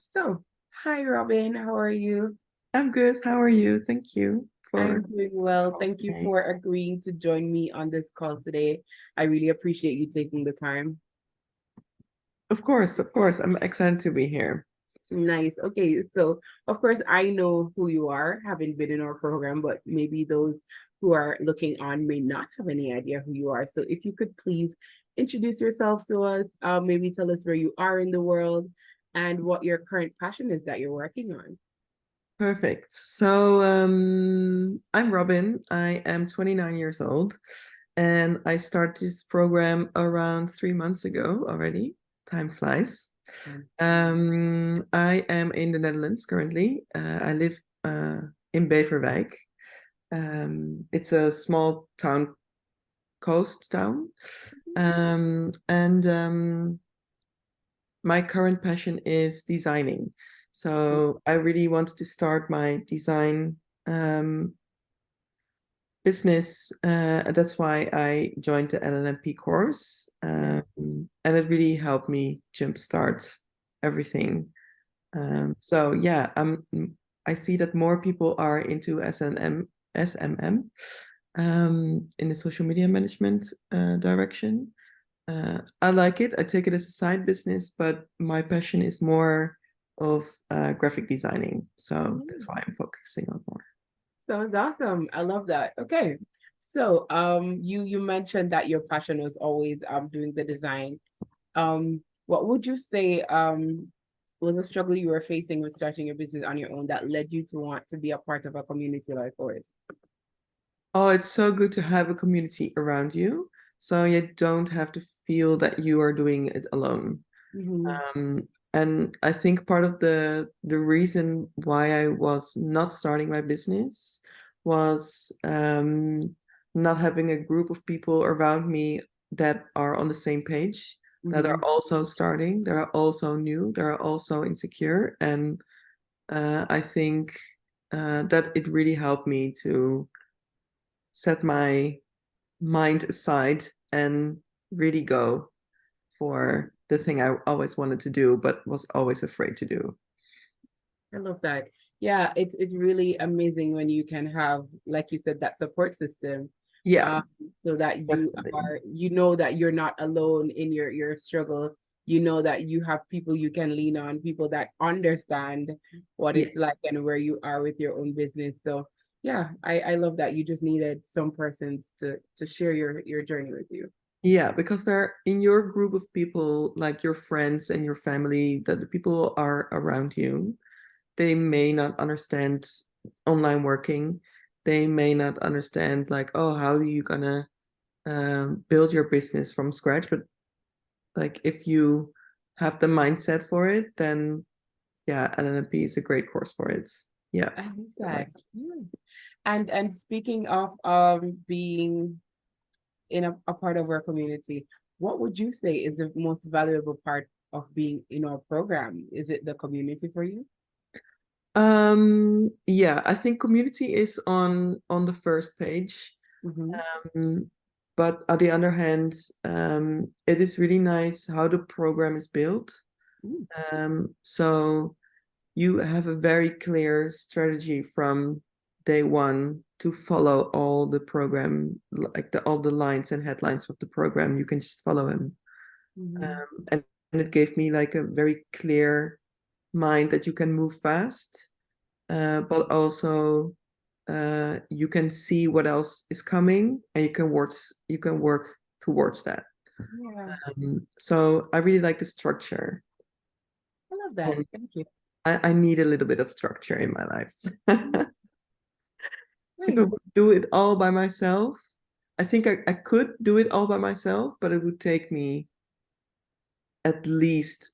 So, hi Robin, how are you? I'm good. How are you? Thank you I'm for doing well. calling Thank you today. for agreeing to join me on this call today. I really appreciate you taking the time. Of course. I'm excited to be here. Nice. Okay, so of course I know who you are, having been in our program, but maybe those who are looking on may not have any idea who you are. So if you could please introduce yourself to us, maybe tell us where you are in the world and what your current passion is that you're working on. Perfect. I'm Robin. I am 29 years old, and I started this program around 3 months ago already. Time flies. I am in the Netherlands currently. I live in Beverwijk. It's a small town, coast town. And My current passion is designing. So I really wanted to start my design um, business. That's why I joined the LLMP course. And it really helped me jumpstart everything. So yeah, I see that more people are into SMM in the social media management direction. I like it. I take it as a side business, but my passion is more of graphic designing. So that's Mhm. why I'm focusing on more. Sounds awesome. I love that. Okay. So, you mentioned that your passion was always doing the design. What would you say was a struggle you were facing with starting your business on your own that led you to want to be a part of a community like ours? Oh, it's so good to have a community around you, so you don't have to feel that you are doing it alone. Mm-hmm. And I think part of the reason why I was not starting my business was not having a group of people around me that are on the same page, that are Mm-hmm. also starting, that are also new, that are also insecure. And I think that it really helped me to set my mind aside and really go for the thing I always wanted to do, but was always afraid to do. I love that. Yeah, it's really amazing when you can have, like you said, that support system, Yeah, um, so that definitely. you know that you're not alone in your struggle. You know that you have people you can lean on, people that understand what Yeah. it's like and where you are with your own business. So yeah, I love that. You just needed some persons to share your journey with you. Yeah, because they're in your group of people, like your friends and your family, that the people are around you, they may not understand online working. They may not understand, like, oh, how are you gonna build your business from scratch? But like, if you have the mindset for it, then yeah, LNP is a great course for it. Yeah, I love I like that. Mm. And speaking of being in a part of our community, what would you say is the most valuable part of being in our program? Is it the community for you? Yeah, I think community is on the first page. Mm-hmm. Um, but on the other hand, it is really nice how the program is built. Mm. So you have a very clear strategy from day one to follow all the program, like all the lines and headlines of the program. You can just follow him. Mm-hmm. And it gave me like a very clear mind that you can move fast, but also you can see what else is coming and you can work towards that. Yeah, So I really like the structure, I love that. and Thank you. I need a little bit of structure in my life. Mm. If I Nice. would do it all by myself, I think I could do it all by myself, but it would take me at least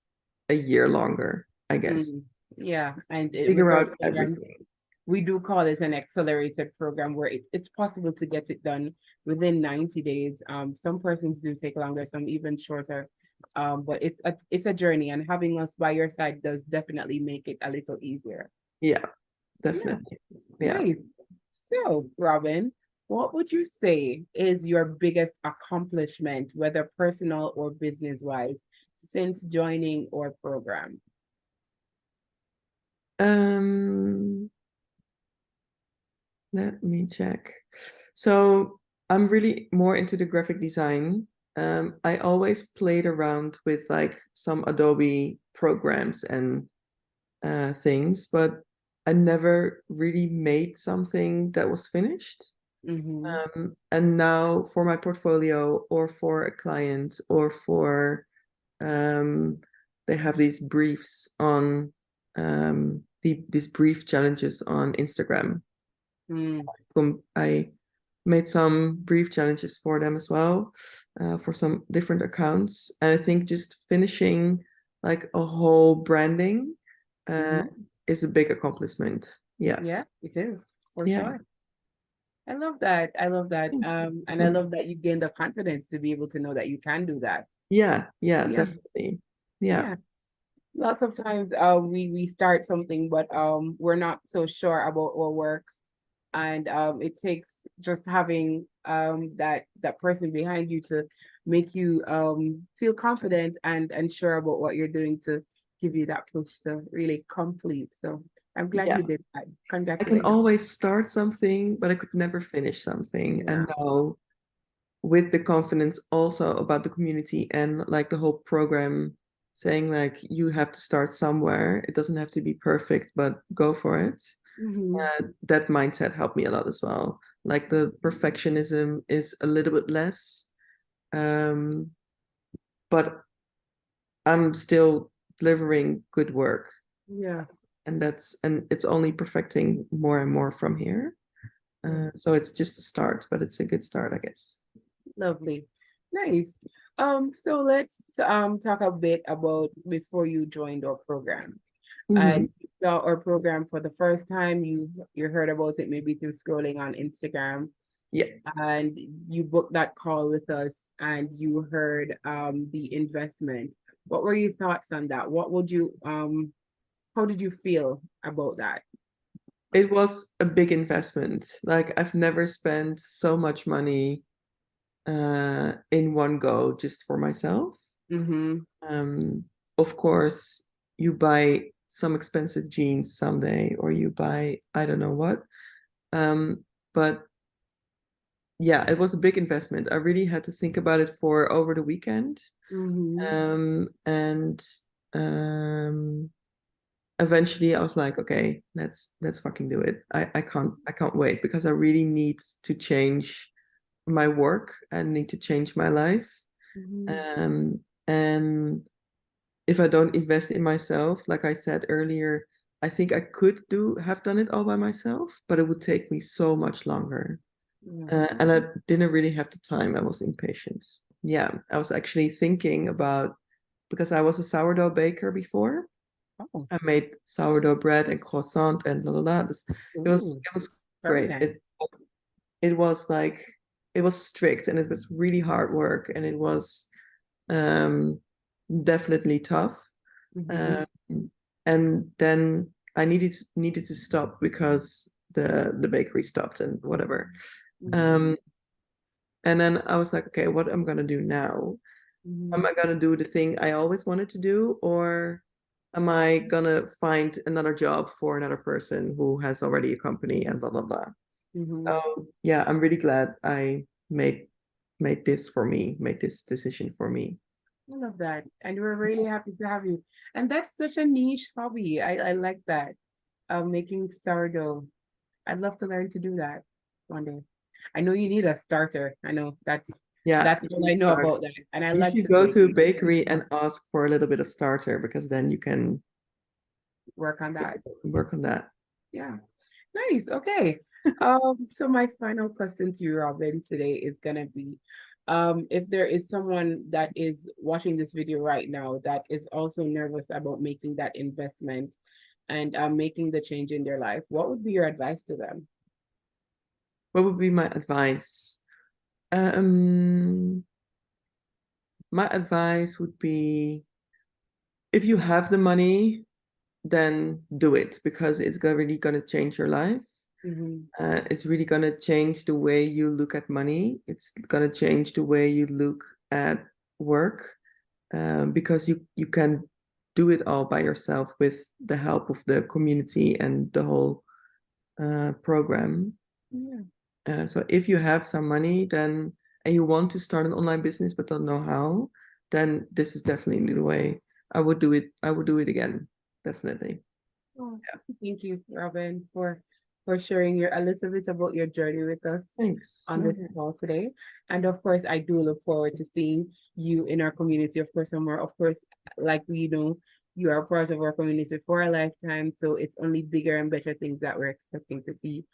a year longer, I guess, Mm. Yeah, and figure with our out program, everything. we do call it an accelerated program where it's possible to get it done within 90 days. Some persons do take longer, some even shorter. But it's a journey, and having us by your side does definitely make it a little easier. Yeah, Yeah, definitely. Yeah. nice. So, Robin, what would you say is your biggest accomplishment, whether personal or business wise, since joining our program? Um, Let me check. So I'm really more into the graphic design. I always played around with like some Adobe programs and things, but I never really made something that was finished. Mm-hmm. And now for my portfolio or for a client or for um, they have these briefs on these brief challenges on Instagram. Mm. I made some brief challenges for them as well, for some different accounts. And I think just finishing like a whole branding uh, Mm-hmm. is a big accomplishment. Yeah. Yeah, it is for Yeah. sure. I love that. I love that. Thank And I you. love that you gain the confidence to be able to know that you can do that. Yeah. Yeah. Yeah, Definitely. Yeah. yeah. Lots of times we start something, but we're not so sure about our work. And it takes just having that person behind you to make you feel confident and sure about what you're doing to give you that push to really complete. So I'm glad Yeah. you did that. I can Congratulations. always start something, but I could never finish something. And Yeah. now with the confidence also about the community and like the whole program saying like you have to start somewhere. It doesn't have to be perfect, but go for it. Hmm. That mindset helped me a lot as well. Like the perfectionism is a little bit less, um, but I'm still delivering good work, Yeah. and it's only perfecting more and more from here. Yeah. So it's just a start, but it's a good start, I guess. Lovely. Nice. So let's talk a bit about before you joined our program. Hmm. And you saw our program for the first time. You heard about it maybe through scrolling on Instagram, Yeah, and you booked that call with us, and you heard the investment. What were your thoughts on that? What would you how did you feel about that? it was a big investment. Like I've never spent so much money in one go just for myself. Mm-hmm. Um, of course, you buy some expensive jeans someday, or you buy I don't know what. But yeah, it was a big investment. I really had to think about it for over the weekend. Mm-hmm. And um, eventually I was like, okay, let's fucking do it. I can't wait because I really need to change my work and need to change my life. Mm-hmm. And if I don't invest in myself, like I said earlier, I think I could do have done it all by myself, but it would take me so much longer. Yeah. And I didn't really have the time. I was impatient. Yeah, I was actually thinking about because I was a sourdough baker before. Oh, I made sourdough bread and croissant and la la la. ooh, It was very great. nice. It was like it was strict and it was really hard work and it was um, definitely tough. Mm-hmm. Um, and then I needed to stop because the bakery stopped and whatever. Mm-hmm. Um, and then I was like, okay, what am I gonna do now? Am I gonna do the thing I always wanted to do, or am I gonna find another job for another person who has already a company and blah blah blah? Mm-hmm. So yeah, I'm really glad I made this for me, made this decision for me. I love that. And we're really happy to have you. And that's such a niche hobby. I like that. Making sourdough. I'd love to learn to do that one day. I know you need a starter. I know Yeah, that's you all can I know start. about that. And I You like should to go bake. to a You need bakery to and ask for a little bit of starter because then you can work on that. work on that. Yeah. Nice. Okay. So my final question to you, Robin, today is gonna be, if there is someone that is watching this video right now that is also nervous about making that investment and making the change in their life, what would be your advice to them? What would be my advice? Um, my advice would be if you have the money, then do it because it's really going to change your life. Mm-hmm. It's really going to change the way you look at money. It's going to change the way you look at work because you can do it all by yourself with the help of the community and the whole program. Yeah. So if you have some money, then and you want to start an online business but don't know how, then this is definitely the way. I would do it. I would do it again, definitely. Oh, thank you, Robin, for sharing a little bit about your journey with us Thanks. on this call today. And of course, I do look forward to seeing you in our community, of course, somewhere. Of course, like we know, you are part of our community for a lifetime. So it's only bigger and better things that we're expecting to see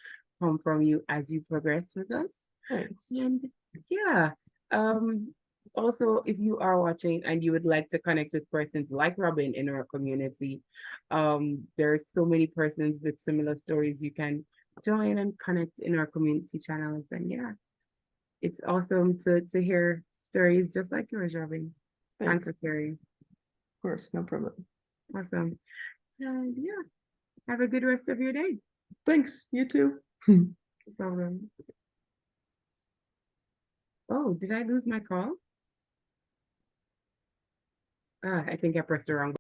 come from you as you progress with us. Thanks. And yeah, also, if you are watching and you would like to connect with persons like Robin in our community, there are so many persons with similar stories you can join and connect in our community channels. And yeah, it's awesome to hear stories just like yours, Robin. Thanks Thanks. for sharing. Of course, no problem. Awesome. And yeah, have a good rest of your day. Thanks. You too. No problem. Oh, did I lose my call? I think I pressed the wrong